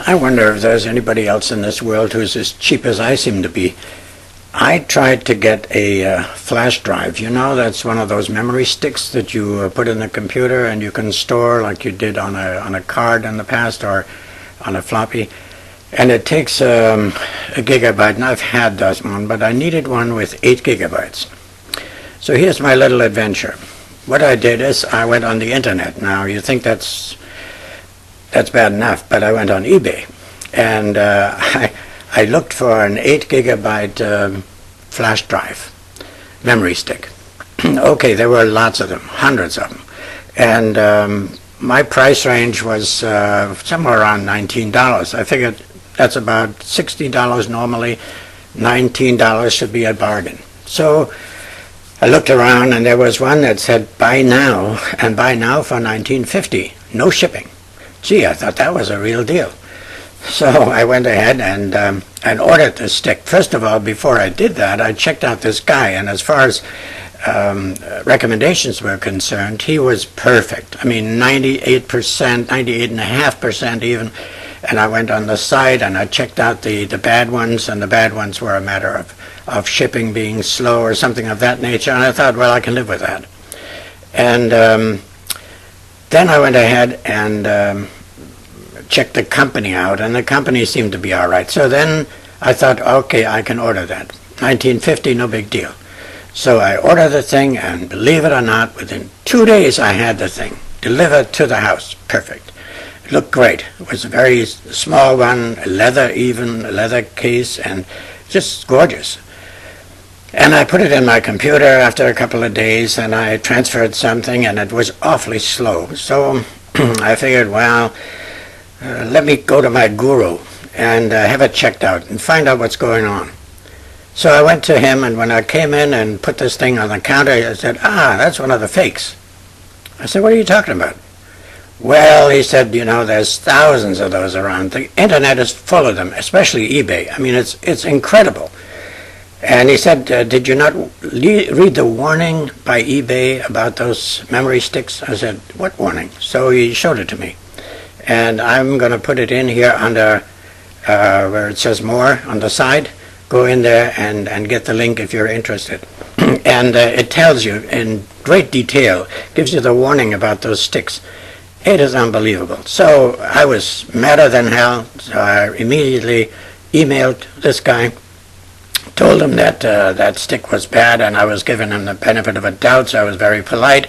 I wonder if there's anybody else in this world who's as cheap as I seem to be. I tried to get a flash drive. You know, that's one of those memory sticks that you put in the computer and you can store like you did on a card in the past or on a floppy. And it takes a gigabyte, and I've had that one, but I needed one with 8 gigabytes. So here's my little adventure. What I did is I went on the internet. Now you think that's bad enough, but I went on eBay, and I looked for an 8 gigabyte flash drive memory stick. Okay, there were lots of them, hundreds of them, and my price range was somewhere around $19. I figured that's about $60 normally. $19 should be a bargain. So I looked around, and there was one that said buy now, and buy now for $19.50, no shipping. Gee, I thought that was a real deal. So I went ahead and ordered the stick. First of all, before I did that, I checked out this guy, and as far as recommendations were concerned, he was perfect. I mean, 98%, 98.5% even. And I went on the site and I checked out the bad ones, and the bad ones were a matter of shipping being slow or something of that nature. And I thought, well, I can live with that. And then I went ahead and checked the company out, and the company seemed to be all right. So then I thought, okay, I can order that. $19.50, no big deal. So I ordered the thing, and believe it or not, within 2 days I had the thing delivered to the house. Perfect. It looked great. It was a very small one, a leather case, and just gorgeous. And I put it in my computer after a couple of days, and I transferred something, and it was awfully slow. So I figured, well, let me go to my guru and have it checked out and find out what's going on. So I went to him, and when I came in and put this thing on the counter, I said, that's one of the fakes. I said, what are you talking about? Well, he said, you know, there's thousands of those around. The internet is full of them, especially eBay. I mean, it's incredible. And he said, did you not read the warning by eBay about those memory sticks? I said, what warning? So he showed it to me. And I'm going to put it in here under where it says more on the side. Go in there and get the link if you're interested. And it tells you in great detail, gives you the warning about those sticks. It is unbelievable. So I was madder than hell. So I immediately emailed this guy, told him that that stick was bad, and I was giving him the benefit of a doubt, so I was very polite.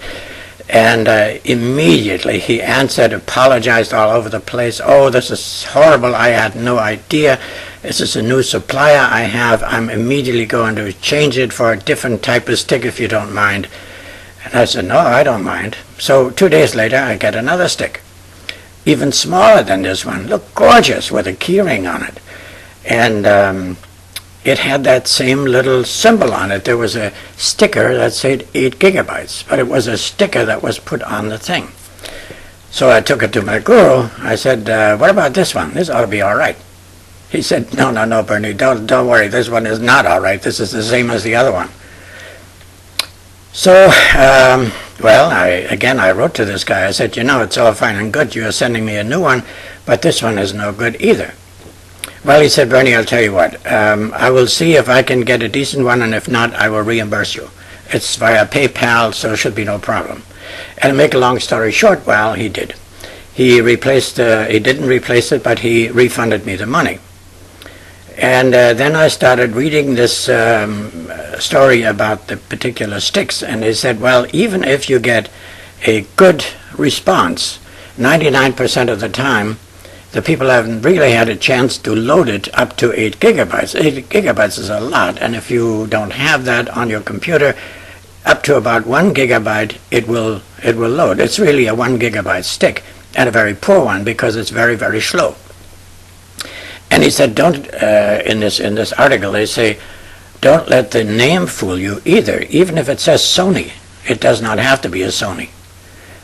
And immediately he answered, apologized all over the place. Oh, this is horrible. I had no idea. This is a new supplier I have. I'm immediately going to change it for a different type of stick if you don't mind. And I said, no, I don't mind. So 2 days later, I get another stick, even smaller than this one. Looked gorgeous with a keyring on it. And it had that same little symbol on it. There was a sticker that said 8 gigabytes, but it was a sticker that was put on the thing. So I took it to my guru. I said, what about this one? This ought to be all right. He said, no, Bernie, don't worry. This one is not all right. This is the same as the other one. So, well, I wrote to this guy. I said, you know, it's all fine and good. You're sending me a new one, but this one is no good either. Well, he said, Bernie, I'll tell you what. I will see if I can get a decent one, and if not, I will reimburse you. It's via PayPal, so it should be no problem. And to make a long story short, well, he did. He didn't replace it, but he refunded me the money. And then I started reading this story about the particular sticks, and they said, well, even if you get a good response, 99% of the time, the people haven't really had a chance to load it up to 8 gigabytes. 8 gigabytes is a lot, and if you don't have that on your computer, up to about 1 gigabyte, it will load. It's really a 1 gigabyte stick, and a very poor one because it's very, very slow. And he said, don't, in this article, they say, don't let the name fool you either. Even if it says Sony, it does not have to be a Sony.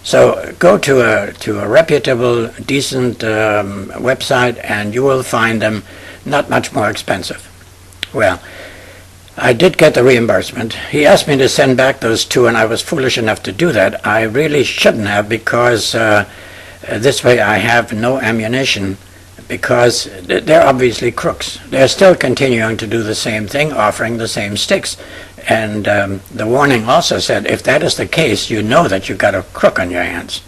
So go to a reputable, decent website, and you will find them not much more expensive. Well, I did get the reimbursement. He asked me to send back those two, and I was foolish enough to do that. I really shouldn't have, because this way I have no ammunition because they're obviously crooks. They're still continuing to do the same thing, offering the same sticks. And the warning also said, if that is the case, you know that you've got a crook on your hands.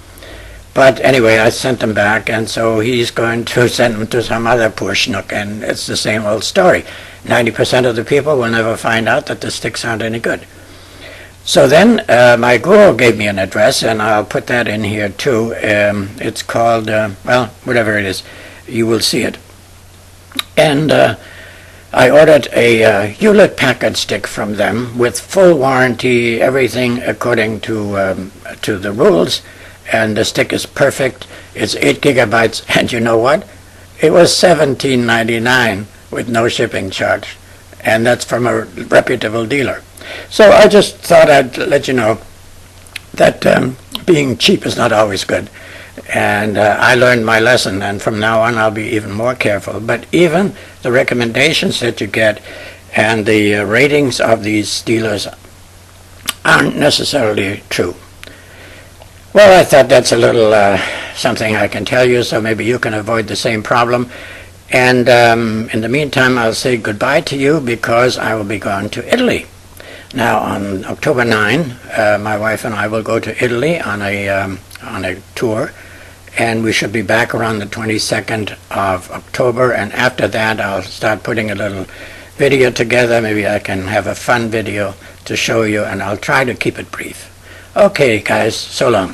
But anyway, I sent him back, and so he's going to send him to some other poor schnook, and it's the same old story. 90% of the people will never find out that the sticks aren't any good. So then my guru gave me an address, and I'll put that in here too. It's called, well, whatever it is, you will see it. And I ordered a Hewlett-Packard stick from them with full warranty, everything according to the rules, and the stick is perfect. It's 8 gigabytes, and you know what? It was $17.99 with no shipping charge, and that's from a reputable dealer. So I just thought I'd let you know that being cheap is not always good. And I learned my lesson, and from now on I'll be even more careful. But even the recommendations that you get and the ratings of these dealers aren't necessarily true. Well, I thought that's a little something I can tell you, so maybe you can avoid the same problem. And in the meantime, I'll say goodbye to you because I will be going to Italy. Now, on October 9, my wife and I will go to Italy on a tour, and we should be back around the 22nd of October, and after that I'll start putting a little video together. Maybe I can have a fun video to show you, and I'll try to keep it brief. Okay, guys, so long.